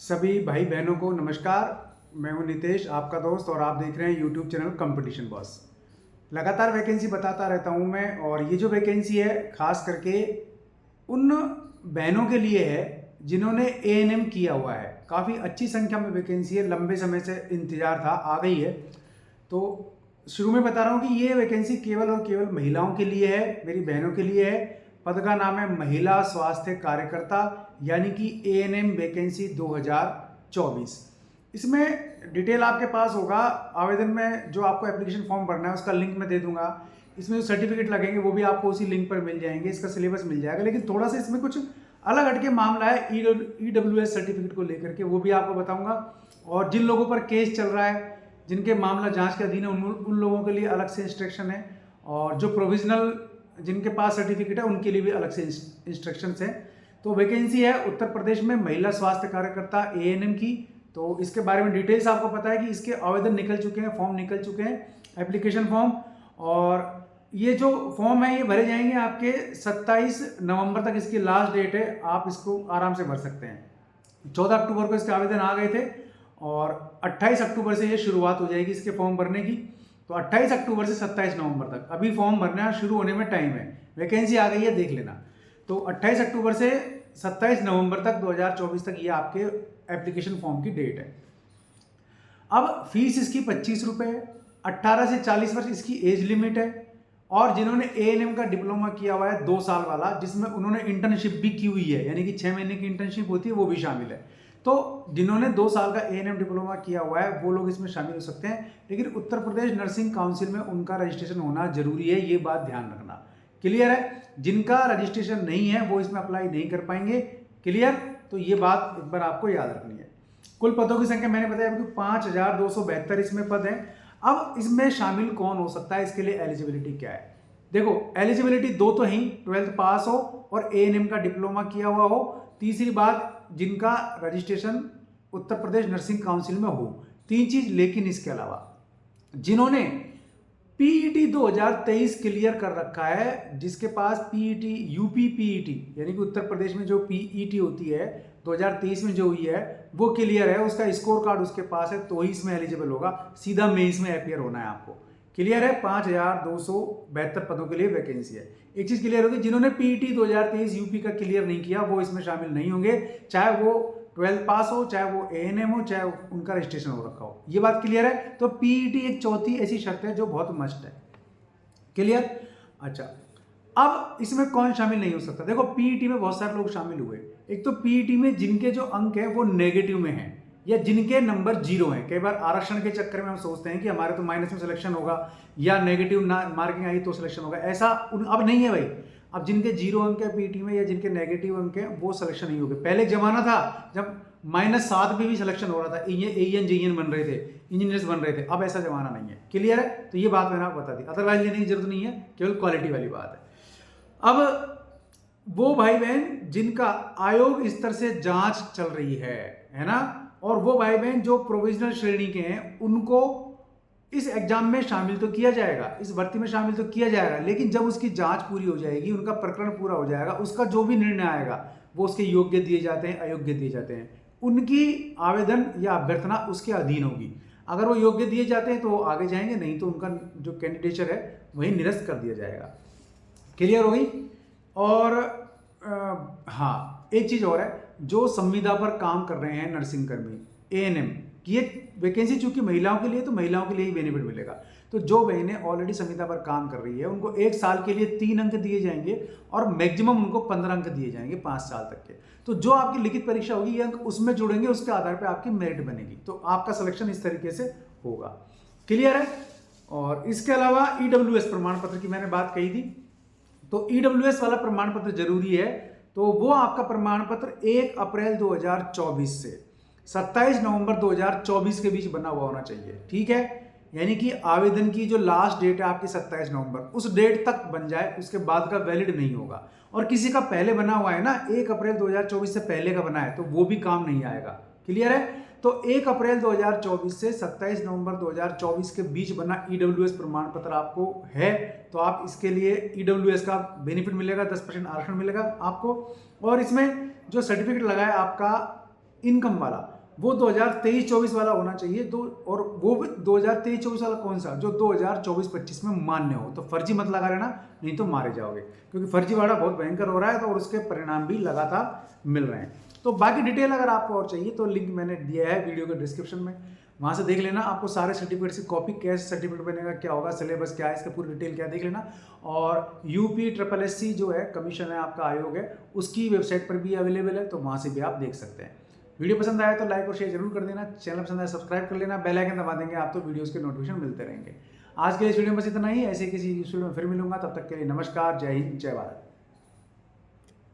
सभी भाई बहनों को नमस्कार। मैं हूं नितेश, आपका दोस्त, और आप देख रहे हैं यूट्यूब चैनल कंपटीशन बॉस। लगातार वैकेंसी बताता रहता हूं मैं, और ये जो वैकेंसी है खास करके उन बहनों के लिए है जिन्होंने एएनएम किया हुआ है। काफ़ी अच्छी संख्या में वैकेंसी है, लंबे समय से इंतजार था, आ गई है। तो शुरू में बता रहा हूँ कि ये वैकेंसी केवल और केवल महिलाओं के लिए है, मेरी बहनों के लिए है। पद का नाम है महिला स्वास्थ्य कार्यकर्ता, यानी कि एएनएम वैकेंसी 2024। इसमें डिटेल आपके पास होगा। आवेदन में जो आपको एप्लीकेशन फॉर्म भरना है उसका लिंक मैं दे दूंगा। इसमें जो सर्टिफिकेट लगेंगे वो भी आपको उसी लिंक पर मिल जाएंगे, इसका सिलेबस मिल जाएगा। लेकिन थोड़ा सा इसमें कुछ अलग हटके मामला है ईडब्ल्यूएस सर्टिफिकेट को लेकर के, वो भी आपको बताऊंगा। और जिन लोगों पर केस चल रहा है, जिनके मामला जांच के अधीन है, उन लोगों के लिए अलग से इंस्ट्रक्शन है। और जो प्रोविजनल जिनके पास सर्टिफिकेट है उनके लिए भी अलग से इंस्ट्रक्शंस है। तो वैकेंसी है उत्तर प्रदेश में महिला स्वास्थ्य कार्यकर्ता एएनएम की। तो इसके बारे में डिटेल्स आपको पता है कि इसके आवेदन निकल चुके हैं, फॉर्म निकल चुके हैं, एप्लीकेशन फॉर्म। और ये जो फॉर्म है ये भरे जाएंगे आपके 27 नवंबर तक इसकी लास्ट डेट है। आप इसको आराम से भर सकते हैं। 14 अक्टूबर को इसके आवेदन आ गए थे और 28 अक्टूबर से ये शुरुआत हो जाएगी इसके फॉर्म भरने की। तो 28 अक्टूबर से 27 नवंबर तक अभी फॉर्म भरना शुरू होने में टाइम है। वैकेंसी आ गई है, देख लेना। तो 28 अक्टूबर से 27 नवंबर तक 2024 तक ये आपके एप्लीकेशन फॉर्म की डेट है। अब फीस इसकी 25 रुपये है। 18 से 40 वर्ष इसकी एज लिमिट है। और जिन्होंने एएनएम का डिप्लोमा किया हुआ है 2 साल वाला, जिसमें उन्होंने इंटर्नशिप भी की हुई है, यानी कि 6 महीने की इंटर्नशिप होती है, वो भी शामिल है। तो जिन्होंने 2 साल का एएनएम डिप्लोमा किया हुआ है वो लोग इसमें शामिल हो सकते हैं। लेकिन उत्तर प्रदेश नर्सिंग काउंसिल में उनका रजिस्ट्रेशन होना जरूरी है, ये बात ध्यान रखना। क्लियर है? जिनका रजिस्ट्रेशन नहीं है वो इसमें अप्लाई नहीं कर पाएंगे। क्लियर? तो ये बात एक बार आपको याद रखनी है। कुल पदों की संख्या मैंने बताया कि 5272 इसमें पद हैं। अब इसमें शामिल कौन हो सकता है, इसके लिए एलिजिबिलिटी क्या है? देखो, एलिजिबिलिटी 2 तो ही 12th पास हो और एएनएम का डिप्लोमा किया हुआ हो। तीसरी बात, जिनका registration Uttar Pradesh nursing council में हो। 3 चीज। लेकिन इसके अलावा जिन्होंने पीईटी 2023 क्लियर कर रखा है, जिसके पास पीईटी यूपी पीईटी यानी कि उत्तर प्रदेश में जो पीईटी होती है 2023 में जो हुई है वो क्लियर है, उसका स्कोर कार्ड उसके पास है, तो ही इसमें एलिजिबल होगा। सीधा मेंस में अपियर होना है आपको। क्लियर है? 5272 पदों के लिए वैकेंसी है। एक चीज क्लियर होगी, जिन्होंने पीईटी 2023 यूपी का क्लियर नहीं किया वो इसमें शामिल नहीं होंगे, चाहे वो 12th पास हो, चाहे वो एएनएम हो, चाहे उनका रजिस्ट्रेशन हो रखा हो। ये बात क्लियर है? तो पीईटी एक चौथी ऐसी शर्त है जो बहुत मस्ट है। क्लियर? अच्छा, अब इसमें कौन शामिल नहीं हो सकता? देखो, पीईटी में बहुत सारे लोग शामिल हुए। एक तो पीईटी में जिनके जो अंक है वो नेगेटिव में है या जिनके नंबर 0 हैं। कई बार आरक्षण के चक्कर में हम सोचते हैं कि हमारे तो माइनस में सिलेक्शन होगा या नेगेटिव मार्किंग आई तो सिलेक्शन होगा, ऐसा अब नहीं है भाई। अब जिनके 0 अंक है पीईटी में या जिनके नेगेटिव अंक है वो सिलेक्शन नहीं होंगे। पहले एक जमाना था जब -7 पे भी सिलेक्शन हो रहा था, एएन जेईएन बन रहे थे, इंजीनियर्स बन रहे थे। अब ऐसा जमाना नहीं है। क्लियर है? तो ये बात मैंने आपको बता दी, अदरवाइज लेने की जरूरत नहीं है, केवल क्वालिटी वाली बात है। अब वो भाई बहन जिनका आयोग स्तर से जांच चल रही है ना, और वो भाई बहन जो प्रोविजनल श्रेणी के हैं, उनको इस एग्जाम में शामिल तो किया जाएगा, इस भर्ती में शामिल तो किया जाएगा। लेकिन जब उसकी जांच पूरी हो जाएगी, उनका प्रकरण पूरा हो जाएगा, उसका जो भी निर्णय आएगा वो उसके योग्य दिए जाते हैं, अयोग्य दिए जाते हैं। उनकी आवेदन या अभ्यर्थना उसके अधीन होगी। अगर वो योग्य दिए जाते हैं तो वो आगे जाएंगे, नहीं तो उनका जो कैंडिडेचर है वही निरस्त कर दिया जाएगा। क्लियर हो गई? और हाँ, एक चीज और है, जो संविदा पर काम कर रहे हैं नर्सिंग कर्मी एएनएम की ये वैकेंसी चूंकि महिलाओं के लिए, तो महिलाओं के लिए ही बेनिफिट मिलेगा। तो जो बहनें ऑलरेडी संविदा पर काम कर रही है उनको 1 साल के लिए 3 अंक दिए जाएंगे और मैक्सिमम उनको 15 अंक दिए जाएंगे 5 साल तक के। तो जो आपकी लिखित परीक्षा होगी ये अंक उसमें जुड़ेंगे, उसके आधार पर आपकी मेरिट बनेगी। तो आपका सिलेक्शन इस तरीके से होगा। क्लियर है? और इसके अलावा ईडब्ल्यूएस प्रमाण पत्र की मैंने बात कही थी, तो ईडब्ल्यूएस वाला प्रमाण पत्र जरूरी है। तो वो आपका प्रमाण पत्र 1 अप्रैल 2024 से 27 नवंबर 2024 के बीच बना हुआ होना चाहिए। ठीक है? यानी कि आवेदन की जो लास्ट डेट है आपकी 27 नवंबर, उस डेट तक बन जाए, उसके बाद का वैलिड नहीं होगा। और किसी का पहले बना हुआ है ना, 1 अप्रैल 2024 से पहले का बना है, तो वो भी काम नहीं आएगा। क्लियर है? तो 1 अप्रैल 2024 से 27 नवंबर 2024 के बीच बना ईडब्ल्यूएस प्रमाण पत्र आपको है, तो आप इसके लिए ईडब्ल्यूएस का बेनिफिट मिलेगा, 10% आरक्षण मिलेगा आपको। और इसमें जो सर्टिफिकेट लगा है आपका इनकम वाला वो 2023-24 वाला होना चाहिए। तो और वो भी 2023-24 वाला कौन सा, जो 2024-25 में मान्य हो। तो फर्जी मत लगा लेना, नहीं तो मारे जाओगे, क्योंकि फर्जीवाड़ा बहुत भयंकर हो रहा है, तो और उसके परिणाम भी लगातार मिल रहे हैं। तो बाकी डिटेल अगर आपको और चाहिए तो लिंक मैंने दिया है वीडियो के डिस्क्रिप्शन में, वहाँ से देख लेना। आपको सारे सर्टिफिकेट की कॉपी, कैसे सर्टिफिकेट बनेगा, क्या होगा, सिलेबस क्या है, इसका पूरी डिटेल क्या, देख लेना। और UPSSC जो है कमीशन है आपका आयोग है, उसकी वेबसाइट पर भी अवेलेबल है, तो वहाँ से भी आप देख सकते हैं। वीडियो पसंद आया तो लाइक और शेयर जरूर कर देना, चैनल पसंद आया सब्सक्राइब कर लेना, बेल आइकन दबा देंगे आप तो वीडियोस के नोटिफिकेशन मिलते रहेंगे। आज के इस वीडियो में बस इतना ही, ऐसे किसी वीडियो में फिर मिलूंगा, तब तक के लिए नमस्कार, जय हिंद, जय भारत।